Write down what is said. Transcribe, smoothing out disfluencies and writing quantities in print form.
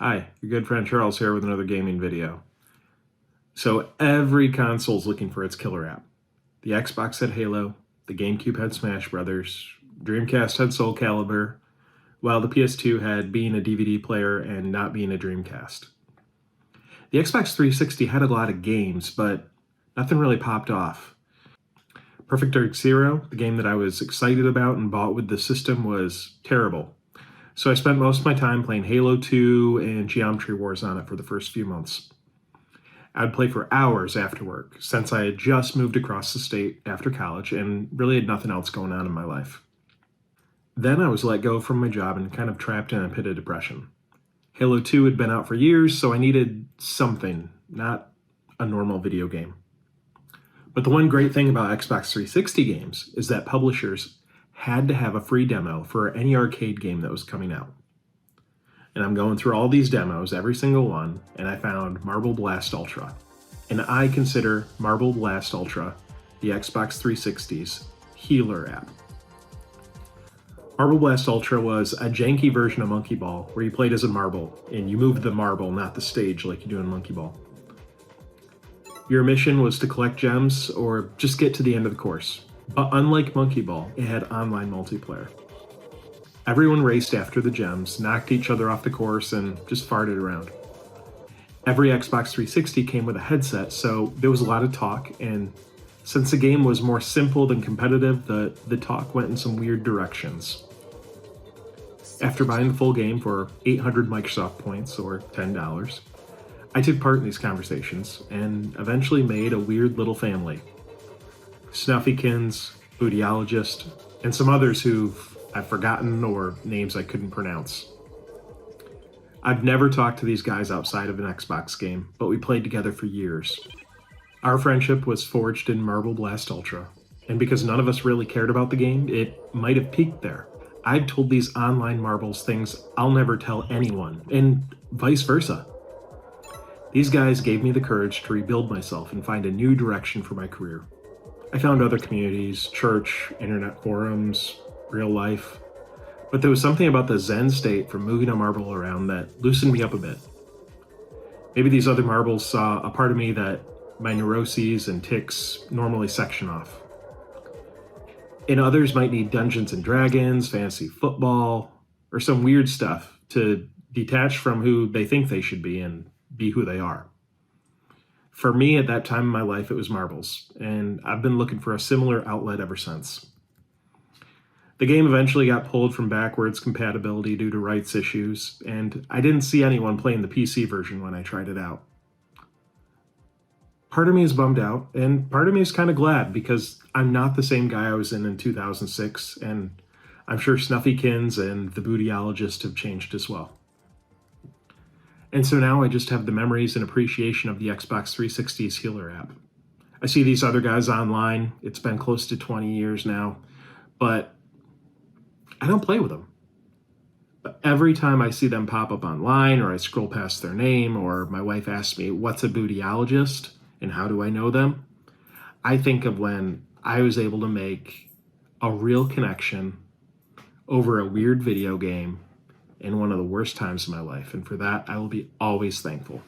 Hi, your good friend Charles here with another gaming video. So every console's looking for its killer app. The Xbox had Halo, the GameCube had Smash Brothers, Dreamcast had Soul Calibur, while the PS2 had being a DVD player and not being a Dreamcast. The Xbox 360 had a lot of games, but nothing really popped off. Perfect Dark Zero, the game that I was excited about and bought with the system, was terrible. So I spent most of my time playing Halo 2 and Geometry Wars on it for the first few months. I'd play for hours after work, since I had just moved across the state after college and really had nothing else going on in my life. Then I was let go from my job and kind of trapped in a pit of depression. Halo 2 had been out for years, so I needed something, not a normal video game. But the one great thing about Xbox 360 games is that publishers had to have a free demo for any arcade game that was coming out. And I'm going through all these demos, every single one, and I found Marble Blast Ultra. And I consider Marble Blast Ultra the Xbox 360's healer app. Marble Blast Ultra was a janky version of Monkey Ball where you played as a marble and you moved the marble, not the stage like you do in Monkey Ball. Your mission was to collect gems or just get to the end of the course. But unlike Monkey Ball, it had online multiplayer. Everyone raced after the gems, knocked each other off the course, and just farted around. Every Xbox 360 came with a headset, so there was a lot of talk, and since the game was more simple than competitive, the talk went in some weird directions. After buying the full game for 800 Microsoft points, or $10, I took part in these conversations, and eventually made a weird little family. Snuffykins, Bootyologist, and some others who I've forgotten or names I couldn't pronounce. I've never talked to these guys outside of an Xbox game, but we played together for years. Our friendship was forged in Marble Blast Ultra, and because none of us really cared about the game, it might have peaked there. I'd told these online marbles things I'll never tell anyone, and vice versa. These guys gave me the courage to rebuild myself and find a new direction for my career. I found other communities, church, internet forums, real life, but there was something about the Zen state from moving a marble around that loosened me up a bit. Maybe these other marbles saw a part of me that my neuroses and tics normally section off. And others might need Dungeons and Dragons, fantasy football, or some weird stuff to detach from who they think they should be and be who they are. For me, at that time in my life, it was marbles, and I've been looking for a similar outlet ever since. The game eventually got pulled from backwards compatibility due to rights issues, and I didn't see anyone playing the PC version when I tried it out. Part of me is bummed out, and part of me is kind of glad because I'm not the same guy I was in 2006, and I'm sure Snuffykins and the Bootyologist have changed as well. And so now I just have the memories and appreciation of the Xbox 360's healer app. I see these other guys online. It's been close to 20 years now, but I don't play with them. But every time I see them pop up online or I scroll past their name or my wife asks me, what's a Bootyologist and how do I know them? I think of when I was able to make a real connection over a weird video game in one of the worst times of my life, and for that, I will be always thankful.